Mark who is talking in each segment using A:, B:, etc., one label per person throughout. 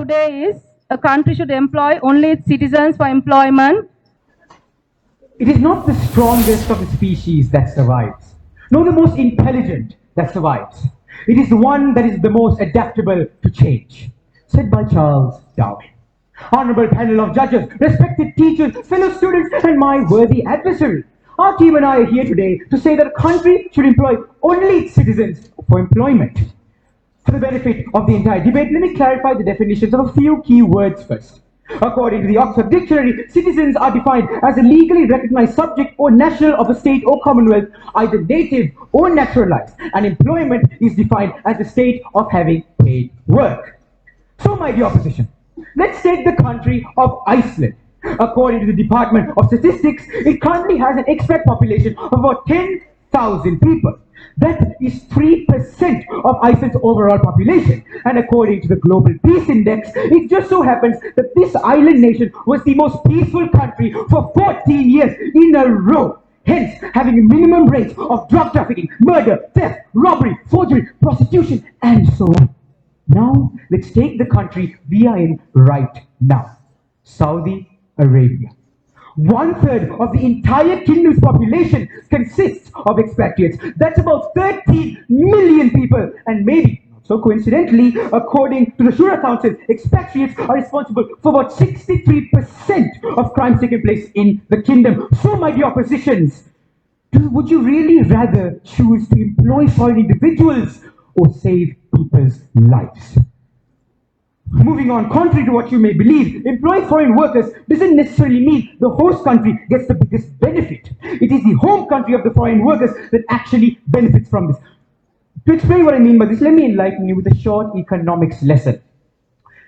A: today is a country should employ only its citizens for employment.
B: It is not the strongest of the species that survives, nor the most intelligent that survives. It is the one that is the most adaptable to change. Said by Charles Darwin. Honorable panel of judges, respected teachers, fellow students, and my worthy adversary. Our team and I are here today to say that a country should employ only its citizens for employment. For the benefit of the entire debate, let me clarify the definitions of a few key words first. According to the Oxford Dictionary, citizens are defined as a legally recognized subject or national of a state or commonwealth, either native or naturalized, and employment is defined as the state of having paid work. So, my dear opposition, let's take the country of Iceland. According to the Department of Statistics, it currently has an expat population of about 10,000 people. That is 3% of Iceland's overall population. And according to the Global Peace Index, it just so happens that this island nation was the most peaceful country for 14 years in a row. Hence, having a minimum rate of drug trafficking, murder, theft, robbery, forgery, prostitution, and so on. Now, let's take the country we are in right now, Saudi Arabia. 1/3 of the entire kingdom's population consists of expatriates. That's about 13 million people. And maybe, not so coincidentally, according to the Shura Council, expatriates are responsible for about 63% of crimes taking place in the kingdom. So, my dear oppositions, would you really rather choose to employ foreign individuals or save people's lives? Moving on, contrary to what you may believe, employing foreign workers doesn't necessarily mean the host country gets the biggest benefit. It is the home country of the foreign workers that actually benefits from this. To explain what I mean by this, let me enlighten you with a short economics lesson.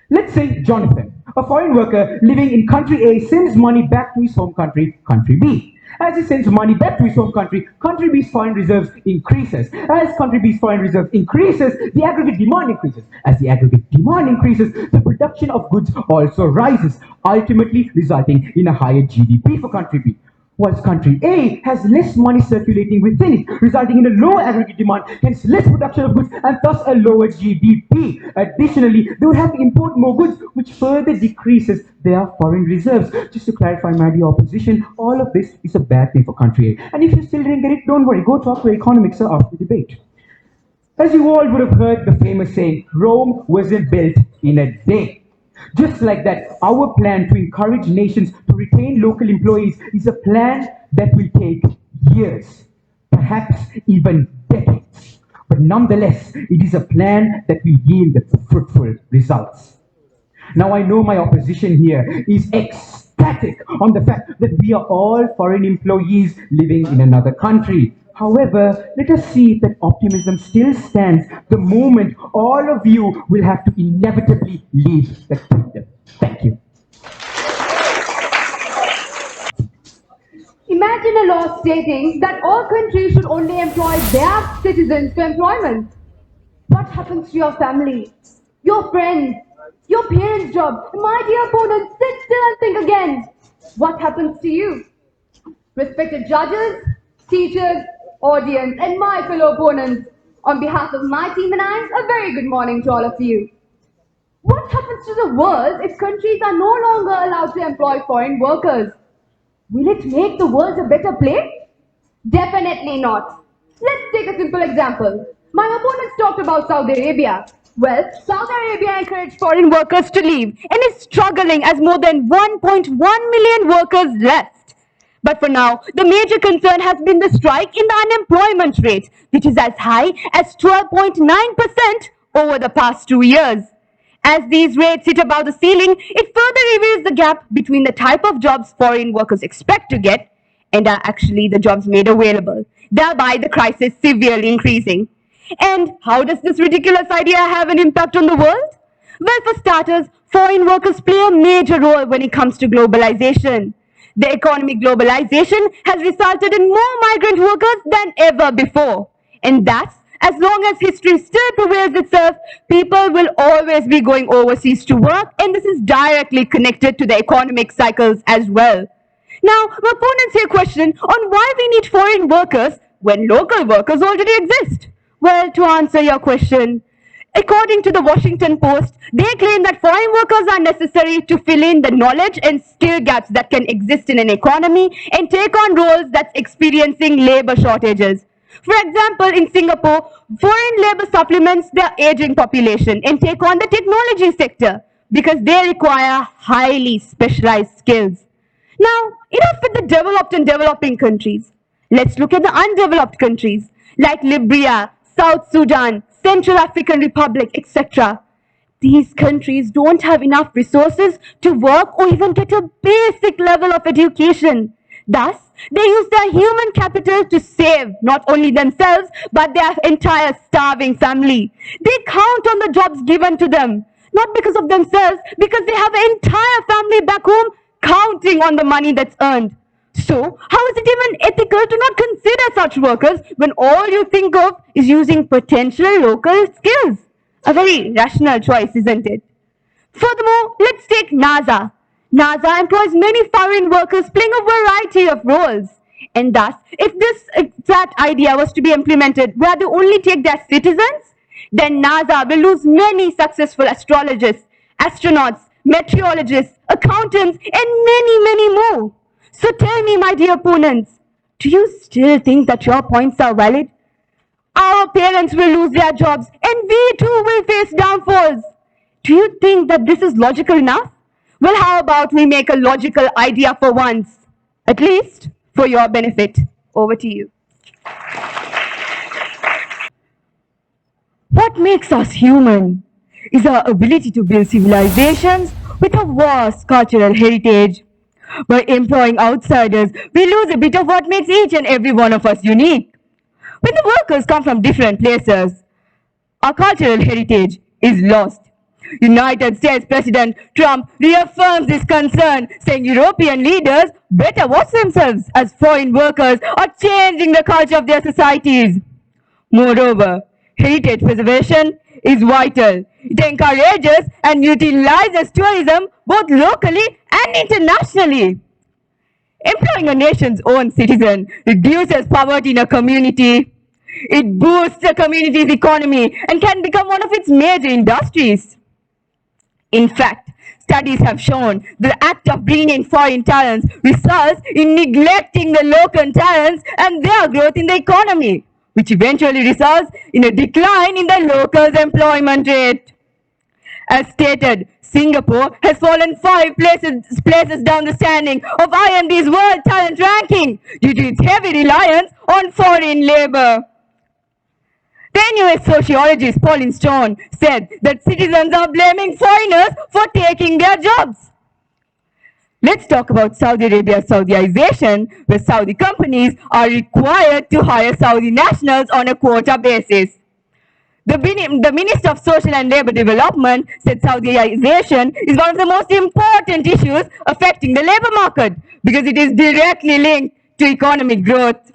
B: Let's say Jonathan, a foreign worker living in country A, sends money back to his home country, country B. As he sends money back to his home country, country B's foreign reserves increases. As country B's foreign reserves increases, the aggregate demand increases. As the aggregate demand increases, the production of goods also rises, ultimately resulting in a higher GDP for country B. Whilst country A has less money circulating within it, resulting in a lower aggregate demand, hence less production of goods and thus a lower GDP. Additionally, they would have to import more goods, which further decreases their foreign reserves. Just to clarify, my dear opposition, all of this is a bad thing for country A. And if you still didn't get it, don't worry, go talk to economics after the debate. As you all would have heard the famous saying, Rome wasn't built in a day. Just like that, our plan to encourage nations to retain local employees is a plan that will take years, perhaps even decades. But nonetheless, it is a plan that will yield fruitful results. Now, I know my opposition here is ecstatic on the fact that we are all foreign employees living in another country. However, let us see if that optimism still stands the moment all of you will have to inevitably leave the kingdom. Thank you.
C: Imagine a law stating that all countries should only employ their citizens for employment. What happens to your family, your friends, your parents' job? My dear opponents, sit still and think again. What happens to you? Respected judges, teachers, audience, and my fellow opponents, on behalf of my team and I, a very good morning to all of you. What happens to the world if countries are no longer allowed to employ foreign workers? Will it make the world a better place? Definitely not. Let's take a simple example. My opponents talked about Saudi Arabia. Well, Saudi Arabia encouraged foreign workers to leave and is struggling as more than 1.1 million workers left. But for now, the major concern has been the strike in the unemployment rate, which is as high as 12.9% over the past 2 years. As these rates hit above the ceiling, it further reveals the gap between the type of jobs foreign workers expect to get and are actually the jobs made available, thereby the crisis severely increasing. And how does this ridiculous idea have an impact on the world? Well, for starters, foreign workers play a major role when it comes to globalization. The economic globalization has resulted in more migrant workers than ever before. And thus, as long as history still prevails itself, people will always be going overseas to work, and this is directly connected to the economic cycles as well. Now, my opponents here question on why we need foreign workers when local workers already exist. Well, to answer your question,
D: According to the Washington Post, they claim that foreign workers are necessary to fill in the knowledge and skill gaps that can exist in an economy and take on roles that's experiencing labor shortages. For example, in Singapore, foreign labor supplements the aging population and take on the technology sector because they require highly specialized skills. Now, enough with the developed and developing countries. Let's look at the undeveloped countries like Libya, South Sudan, Central African Republic, etc. These countries don't have enough resources to work or even get a basic level of education. Thus, they use their human capital to save not only themselves but their entire starving family. They count on the jobs given to them, not because of themselves, because they have an entire family back home counting on the money that's earned. So, how is it even ethical to not consider such workers when all you think of is using potential local skills? A very rational choice, isn't it? Furthermore, let's take NASA. NASA employs many foreign workers playing a variety of roles. And thus, if this exact idea was to be implemented where they only take their citizens, then NASA will lose many successful astrologists, astronauts, meteorologists, accountants, and many, many more. So tell me, my dear opponents, do you still think that your points are valid? Our parents will lose their jobs and we too will face downfalls. Do you think that this is logical enough? Well, how about we make a logical idea for once? At least for your benefit. Over to you. What makes us human is our ability to build civilizations with a vast cultural heritage. By employing outsiders, we lose a bit of what makes each and every one of us unique. When the workers come from different places, our cultural heritage is lost. United States President Trump reaffirms this concern, saying European leaders better watch themselves as foreign workers are changing the culture of their societies. Moreover, heritage preservation is vital. It encourages and utilizes tourism both locally and internationally. Employing a nation's own citizen reduces poverty in a community. It boosts a community's economy and can become one of its major industries. In fact, studies have shown the act of bringing in foreign talents results in neglecting the local talents and their growth in the economy, which eventually results in a decline in the locals' employment rate. As stated, Singapore has fallen 5 places down the standing of IMD's World Talent Ranking due to its heavy reliance on foreign labor. Then US sociologist Pauline Stone said that citizens are blaming foreigners for taking their jobs. Let's talk about Saudi Arabia's Saudiization, where Saudi companies are required to hire Saudi nationals on a quota basis. The Minister of Social and Labour Development said Saudiization is one of the most important issues affecting the labour market because it is directly linked to economic growth.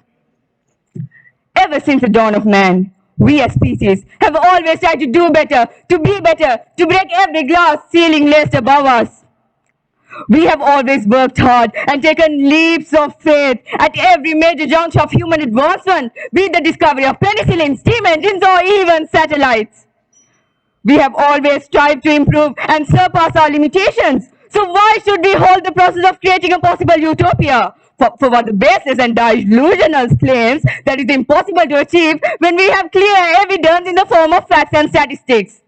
D: Ever since the dawn of man, we as species have always tried to do better, to be better, to break every glass ceiling laced above us. We have always worked hard and taken leaps of faith at every major juncture of human advancement, be it the discovery of penicillin, steam engines, or even satellites. We have always strived to improve and surpass our limitations. So why should we hold the process of creating a possible utopia for what the baseless and delusional claims that is impossible to achieve when we have clear evidence in the form of facts and statistics?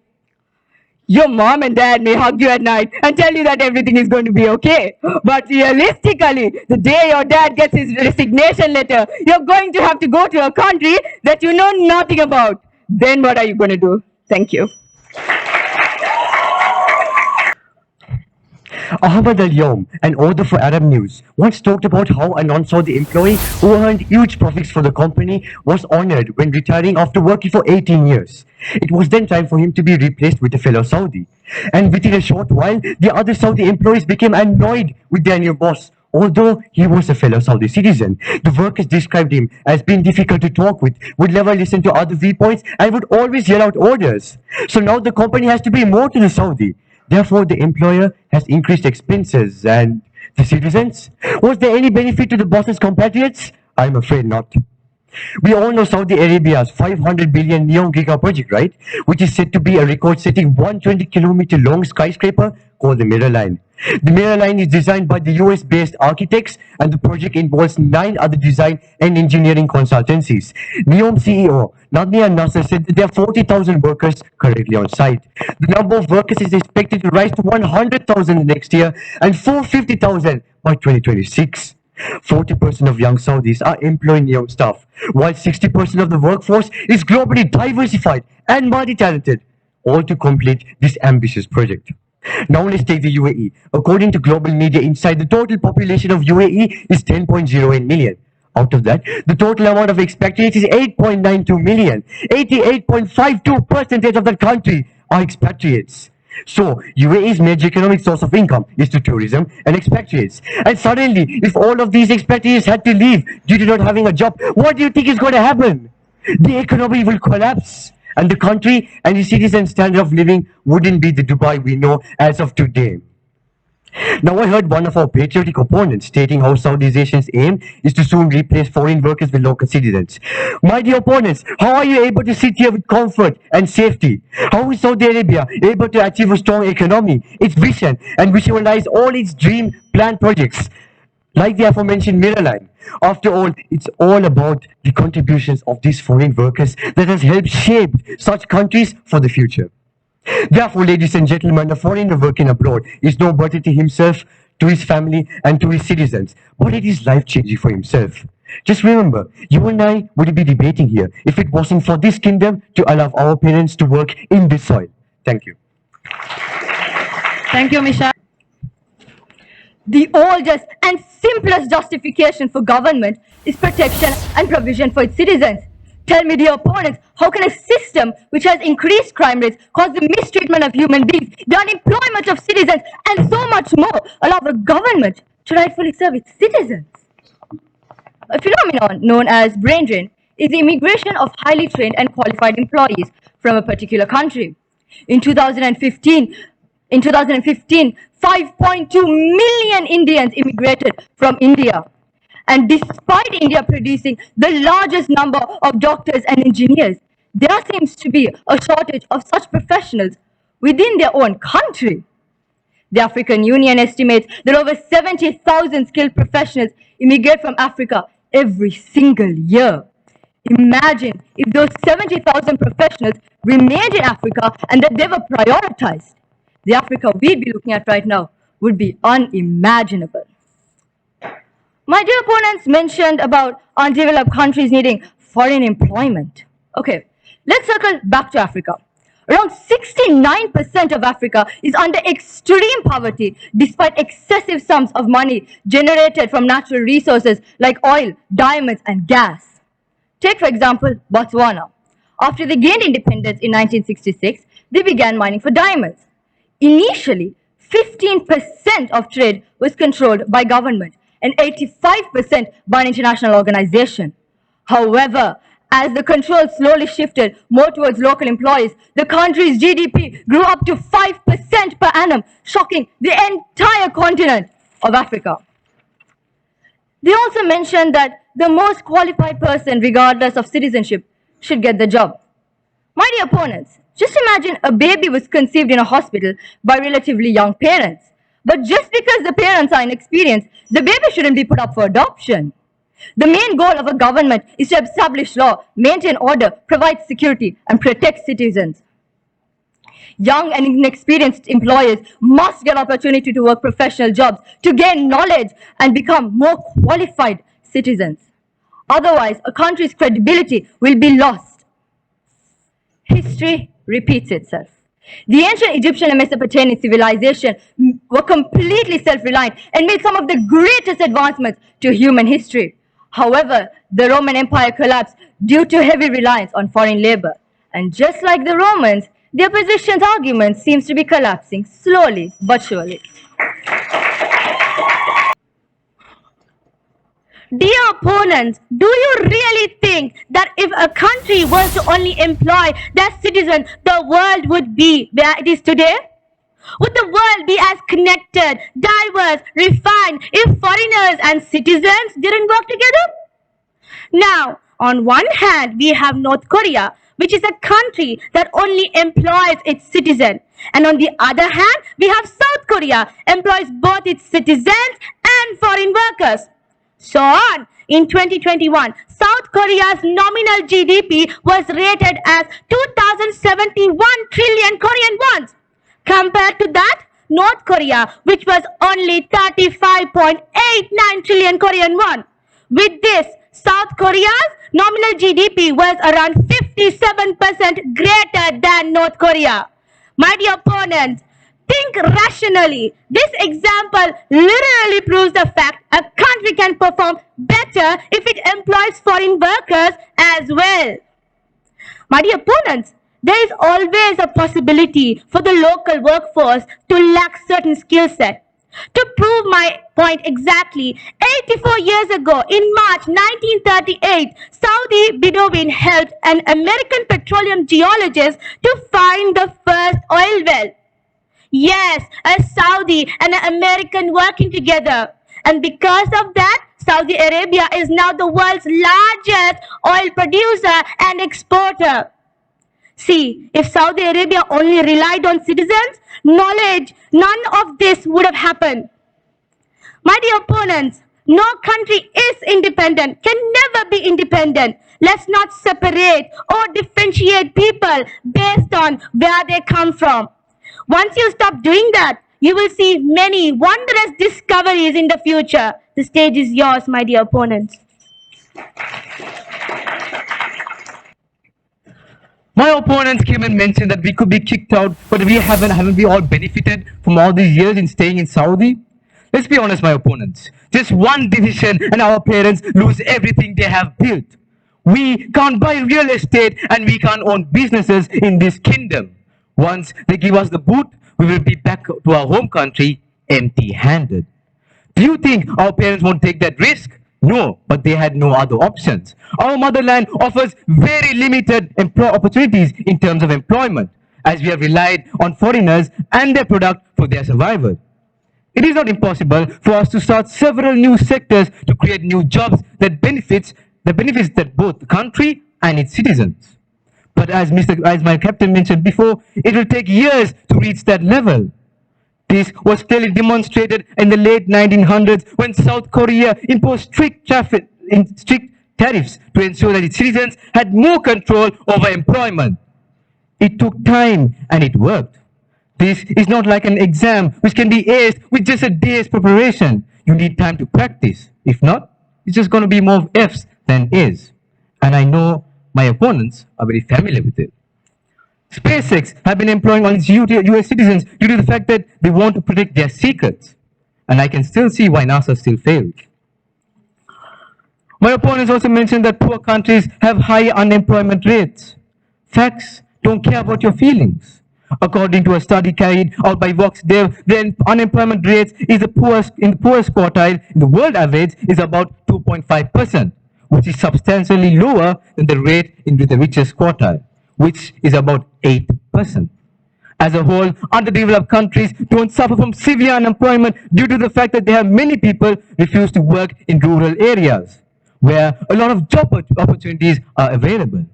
D: Your mom and dad may hug you at night and tell you that everything is going to be okay. But realistically, the day your dad gets his resignation letter, you're going to have to go to a country that you know nothing about. Then what are you going to do? Thank you.
E: Ahmad Al-Yawm, an author for Arab News, once talked about how a non-Saudi employee who earned huge profits for the company was honored when retiring after working for 18 years. It was then time for him to be replaced with a fellow Saudi. And within a short while, the other Saudi employees became annoyed with their new boss. Although he was a fellow Saudi citizen, the workers described him as being difficult to talk with, would never listen to other viewpoints, and would always yell out orders. So now the company has to pay more to the Saudi. Therefore, the employer has increased expenses, and the citizens? Was there any benefit to the boss's compatriots? I'm afraid not. We all know Saudi Arabia's 500 billion Neon Giga project, right? Which is said to be a record-setting 120-kilometer long skyscraper called the Mirror Line. The Mirror Line is designed by the US-based architects, and the project involves 9 other design and engineering consultancies. NEOM CEO Nadia Nasser said that there are 40,000 workers currently on site. The number of workers is expected to rise to 100,000 next year and 450,000 by 2026. 40% of young Saudis are employing NEOM staff, while 60% of the workforce is globally diversified and multi-talented, all to complete this ambitious project. Now let's take the UAE. According to global media insight, the total population of UAE is 10.08 million. Out of that, the total amount of expatriates is 8.92 million. 88.52% of the country are expatriates. So, UAE's major economic source of income is to tourism and expatriates. And suddenly, if all of these expatriates had to leave due to not having a job, what do you think is going to happen? The economy will collapse, and the country and its citizens' standard of living wouldn't be the Dubai we know as of today. Now, I heard one of our patriotic opponents stating how Southeast Asians' aim is to soon replace foreign workers with local citizens. My dear opponents, how are you able to sit here with comfort and safety? How is Saudi Arabia able to achieve a strong economy, its vision, and visualize all its dream planned projects, like the aforementioned Mirror Line? After all, it's all about the contributions of these foreign workers that has helped shape such countries for the future. Therefore, ladies and gentlemen, a foreigner working abroad is no burden to himself, to his family, and to his citizens, but it is life-changing for himself. Just remember, you and I would be debating here if it wasn't for this kingdom to allow our parents to work in this soil. Thank you.
A: Thank you, Mishal.
D: The oldest and simplest justification for government is protection and provision for its citizens. Tell me, dear opponents, how can a system which has increased crime rates, caused the mistreatment of human beings, the unemployment of citizens, and so much more allow a government to rightfully serve its citizens? A phenomenon known as brain drain is the immigration of highly trained and qualified employees from a particular country. In 2015, 5.2 million Indians immigrated from India. And despite India producing the largest number of doctors and engineers, there seems to be a shortage of such professionals within their own country. The African Union estimates that over 70,000 skilled professionals immigrate from Africa every single year. Imagine if those 70,000 professionals remained in Africa and that they were prioritized. The Africa we'd be looking at right now would be unimaginable. My dear opponents mentioned about undeveloped countries needing foreign employment. Okay, let's circle back to Africa. Around 69% of Africa is under extreme poverty despite excessive sums of money generated from natural resources like oil, diamonds, and gas. Take, for example, Botswana. After they gained independence in 1966, they began mining for diamonds. Initially, 15% of trade was controlled by government and 85% by an international organization. However, as the control slowly shifted more towards local employees, the country's GDP grew up to 5% per annum, shocking the entire continent of Africa. They also mentioned that the most qualified person, regardless of citizenship, should get the job. My dear opponents, just imagine a baby was conceived in a hospital by relatively young parents. But just because the parents are inexperienced, the baby shouldn't be put up for adoption. The main goal of a government is to establish law, maintain order, provide security, and protect citizens. Young and inexperienced employers must get opportunity to work professional jobs, to gain knowledge, and become more qualified citizens. Otherwise, a country's credibility will be lost. History repeats itself. The ancient Egyptian and Mesopotamian civilization were completely self-reliant and made some of the greatest advancements to human history. However, the Roman Empire collapsed due to heavy reliance on foreign labor. And just like the Romans, the opposition's argument seems to be collapsing slowly but surely.
F: Dear opponents, do you really think that if a country was to only employ their citizens, the world would be where it is today? Would the world be as connected, diverse, refined if foreigners and citizens didn't work together? Now, On one hand, we have North Korea, which is a country that only employs its citizens. And on the other hand, we have South Korea, employs both its citizens and foreign workers. So on. In 2021, South Korea's nominal GDP was rated as 2,071 trillion Korean wons. Compared to that, North Korea, which was only 35.89 trillion Korean won. With this, South Korea's nominal GDP was around 57% greater than North Korea. My dear opponents, think rationally. This example literally proves the fact a country can perform better if it employs foreign workers as well. My dear opponents, there is always a possibility for the local workforce to lack certain skill set. To prove my point exactly, 84 years ago, in March 1938, Saudi Bedouin helped an American petroleum geologist to find the first oil well. Yes, a Saudi and an American working together. And because of that, Saudi Arabia is now the world's largest oil producer and exporter. See, if Saudi Arabia only relied on citizens' knowledge, none of this would have happened. My dear opponents, no country is independent, can never be independent. Let's not separate or differentiate people based on where they come from. Once you stop doing that, you will see many wondrous discoveries in the future. The stage is yours, my dear opponents.
G: My opponents came and mentioned that we could be kicked out, but haven't we all benefited from all these years in staying in Saudi? Let's be honest, my opponents. Just one decision and our parents lose everything they have built. We can't buy real estate and we can't own businesses in this kingdom. Once they give us the boot, we will be back to our home country empty-handed. Do you think our parents won't take that risk? No, but they had no other options. Our motherland offers very limited opportunities in terms of employment, as we have relied on foreigners and their product for their survival. It is not impossible for us to start several new sectors to create new jobs that benefits that both the country and its citizens. But as my captain mentioned before, it will take years to reach that level. This was clearly demonstrated in the late 1900s when South Korea imposed strict tariffs to ensure that its citizens had more control over employment. It took time and it worked. This is not like an exam which can be aced with just a day's preparation. You need time to practice. If not, it's just going to be more F's than A's. And I know my opponents are very familiar with it. SpaceX have been employing all its US citizens due to the fact that they want to protect their secrets. And I can still see why NASA still failed. My opponents also mentioned that poor countries have high unemployment rates. Facts don't care about your feelings. According to a study carried out by VoxDev, the unemployment rate is the poorest quartile. The world average is about 2.5%, which is substantially lower than the rate in the richest quartile, which is about 8%. As a whole, underdeveloped countries don't suffer from severe unemployment due to the fact that they have many people refuse to work in rural areas, where a lot of job opportunities are available.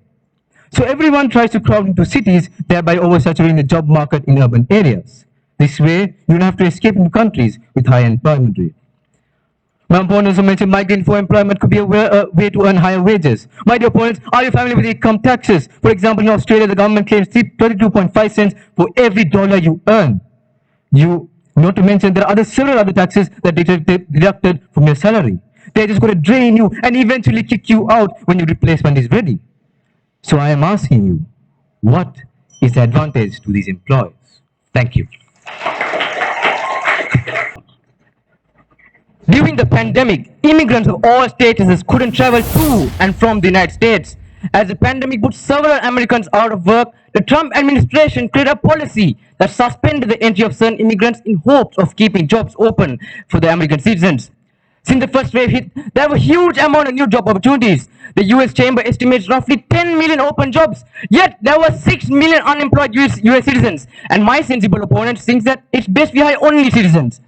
G: So everyone tries to crowd into cities, thereby oversaturating the job market in urban areas. This way, you don't have to escape into countries with high employment rate. My opponents also mentioned migrating for employment could be a way to earn higher wages. My dear opponents, are you familiar with income taxes? For example, in Australia, the government claims 32.5 cents for every dollar you earn. Not to mention there are several other taxes that are deducted from your salary. They're just going to drain you and eventually kick you out when your replacement is ready. So I am asking you, what is the advantage to these employers? Thank you. During the pandemic, immigrants of all statuses couldn't travel to and from the United States. As the pandemic put several Americans out of work, the Trump administration created a policy that suspended the entry of certain immigrants in hopes of keeping jobs open for the American citizens. Since the first wave hit, there were a huge amount of new job opportunities. The US Chamber estimates roughly 10 million open jobs, yet there were 6 million unemployed US citizens. And my sensible opponent thinks that it's best we hire only citizens.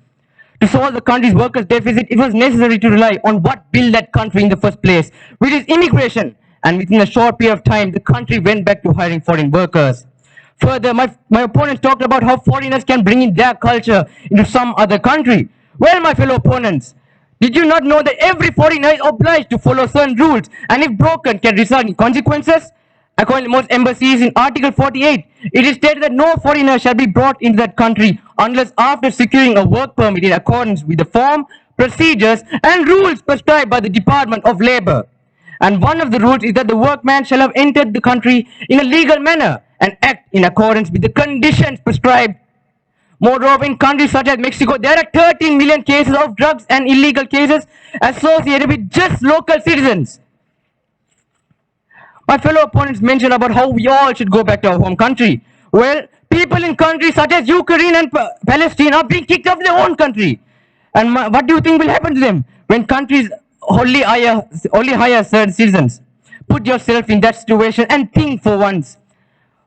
G: To solve the country's workers' deficit, it was necessary to rely on what built that country in the first place, which is immigration. And within a short period of time, the country went back to hiring foreign workers. Further, my opponents talked about how foreigners can bring in their culture into some other country. Well, my fellow opponents, did you not know that every foreigner is obliged to follow certain rules, and if broken can result in consequences? According to most embassies in Article 48, it is stated that no foreigner shall be brought into that country unless after securing a work permit in accordance with the form, procedures and rules prescribed by the Department of Labour. And one of the rules is that the workman shall have entered the country in a legal manner and act in accordance with the conditions prescribed. Moreover, in countries such as Mexico, there are 13 million cases of drugs and illegal cases associated with just local citizens. My fellow opponents mentioned about how we all should go back to our home country. Well, people in countries such as Ukraine and Palestine are being kicked out of their own country. And what do you think will happen to them when countries only hire certain citizens? Put yourself in that situation and think for once.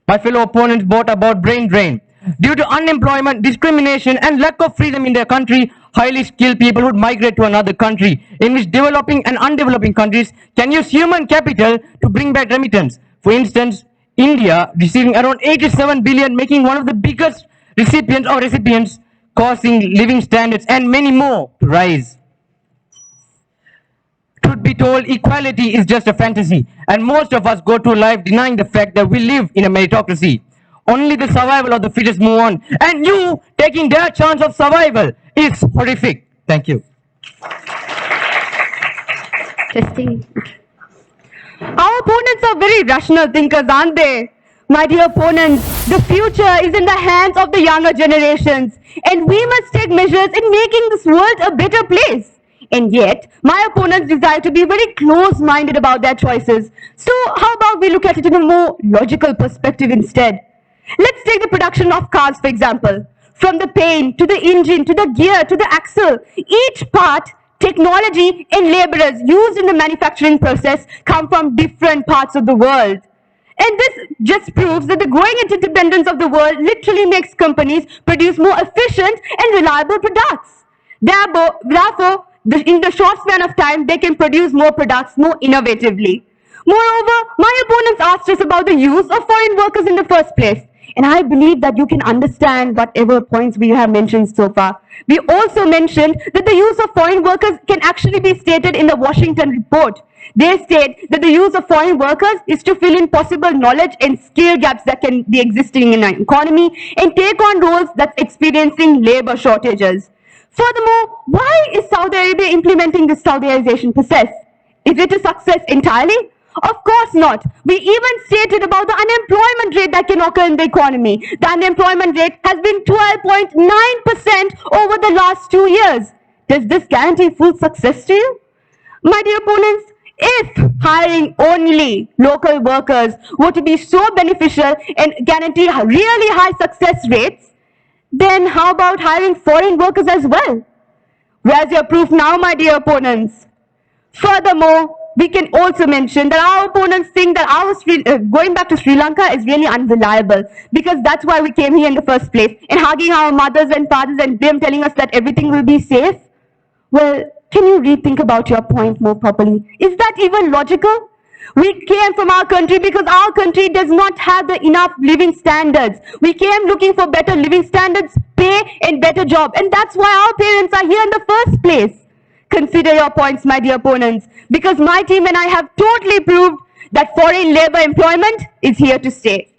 G: My fellow opponents brought about brain drain. Due to unemployment, discrimination and lack of freedom in their country, highly skilled people would migrate to another country in which developing and undeveloping countries can use human capital to bring back remittance. For instance, India receiving around 87 billion, making one of the biggest recipients, causing living standards and many more to rise. Truth be told, equality is just a fantasy, and most of us go through life denying the fact that we live in a meritocracy. Only the survival of the fittest move on, and you taking their chance of survival is horrific. Thank you.
F: Testing.
D: Our opponents are very rational thinkers, aren't they? My dear opponents, the future is in the hands of the younger generations, and we must take measures in making this world a better place. And yet, my opponents desire to be very close-minded about their choices. So, how about we look at it in a more logical perspective instead? Let's take the production of cars, for example. From the paint, to the engine, to the gear, to the axle, each part, technology and laborers used in the manufacturing process come from different parts of the world. And this just proves that the growing interdependence of the world literally makes companies produce more efficient and reliable products. Therefore, in the short span of time, they can produce more products more innovatively. Moreover, my opponents asked us about the use of foreign workers in the first place. And I believe that you can understand whatever points we have mentioned so far. We also mentioned that the use of foreign workers can actually be stated in the Washington report. They state that the use of foreign workers is to fill in possible knowledge and skill gaps that can be existing in an economy and take on roles that's experiencing labor shortages. Furthermore, why is Saudi Arabia implementing this Saudization process? Is it a success entirely? Of course not. We even stated about the unemployment rate that can occur in the economy. The unemployment rate has been 12.9% over the last 2 years. Does this guarantee full success to you? My dear opponents, if hiring only local workers were to be so beneficial and guarantee really high success rates, then how about hiring foreign workers as well? Where's your proof now, my dear opponents? Furthermore, we can also mention that our opponents think that going back to Sri Lanka is really unreliable because that's why we came here in the first place, and hugging our mothers and fathers and them telling us that everything will be safe. Well, can you rethink about your point more properly? Is that even logical? We came from our country because our country does not have the enough living standards. We came looking for better living standards, pay and better job, and that's why our parents are here in the first place. Consider your points, my dear opponents, because my team and I have totally proved that foreign labor employment is here to stay.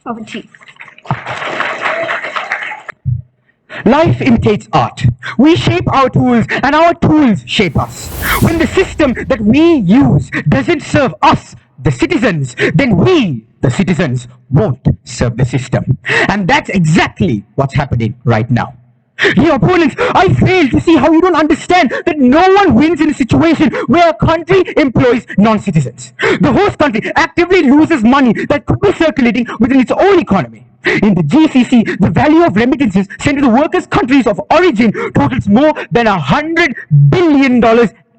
D: Oh, geez.
B: Life imitates art. We shape our tools and our tools shape us. When the system that we use doesn't serve us, the citizens, then we, the citizens, won't serve the system. And that's exactly what's happening right now. Your opponents, I fail to see how you don't understand that no one wins in a situation where a country employs non-citizens. The host country actively loses money that could be circulating within its own economy. In the GCC, the value of remittances sent to the workers' countries of origin totals more than $100 billion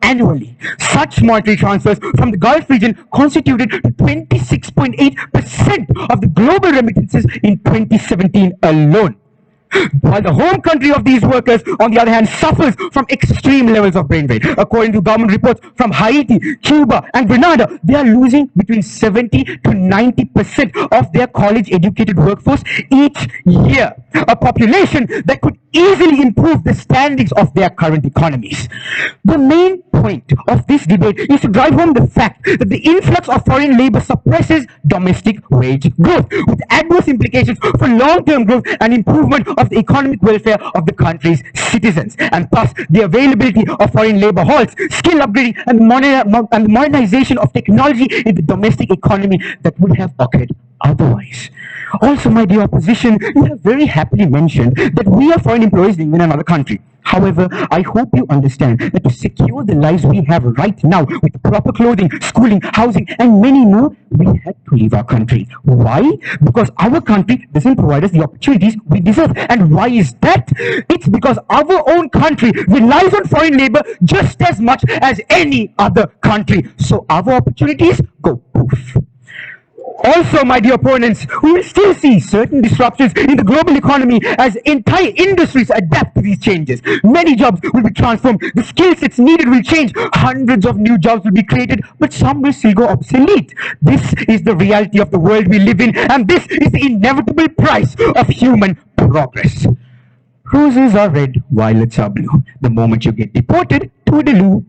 B: annually. Such monetary transfers from the Gulf region constituted 26.8% of the global remittances in 2017 alone.
G: While the home country of these workers, on the other hand, suffers from extreme levels of brain drain. According to government reports from Haiti, Cuba, and Grenada, they are losing between 70 to 90% of their college-educated workforce each year. A population that could easily improve the standings of their current economies. The main point of this debate is to drive home the fact that the influx of foreign labor suppresses domestic wage growth, with adverse implications for long-term growth and improvement of the economic welfare of the country's citizens. And thus, the availability of foreign labor halts skill upgrading and modernization of technology in the domestic economy that would have occurred otherwise. Also, my dear opposition, you have very happily mentioned that we are foreign employees living in another country. However, I hope you understand that to secure the lives we have right now with proper clothing, schooling, housing, and many more, we had to leave our country. Why? Because our country doesn't provide us the opportunities we deserve. And why is that? It's because our own country relies on foreign labor just as much as any other country. So our opportunities go poof. Also, my dear opponents, we will still see certain disruptions in the global economy as entire industries adapt to these changes. Many jobs will be transformed, the skill sets needed will change, hundreds of new jobs will be created, but some will still go obsolete. This is the reality of the world we live in, and this is the inevitable price of human progress. Roses are red, violets are blue. The moment you get deported, toodaloo.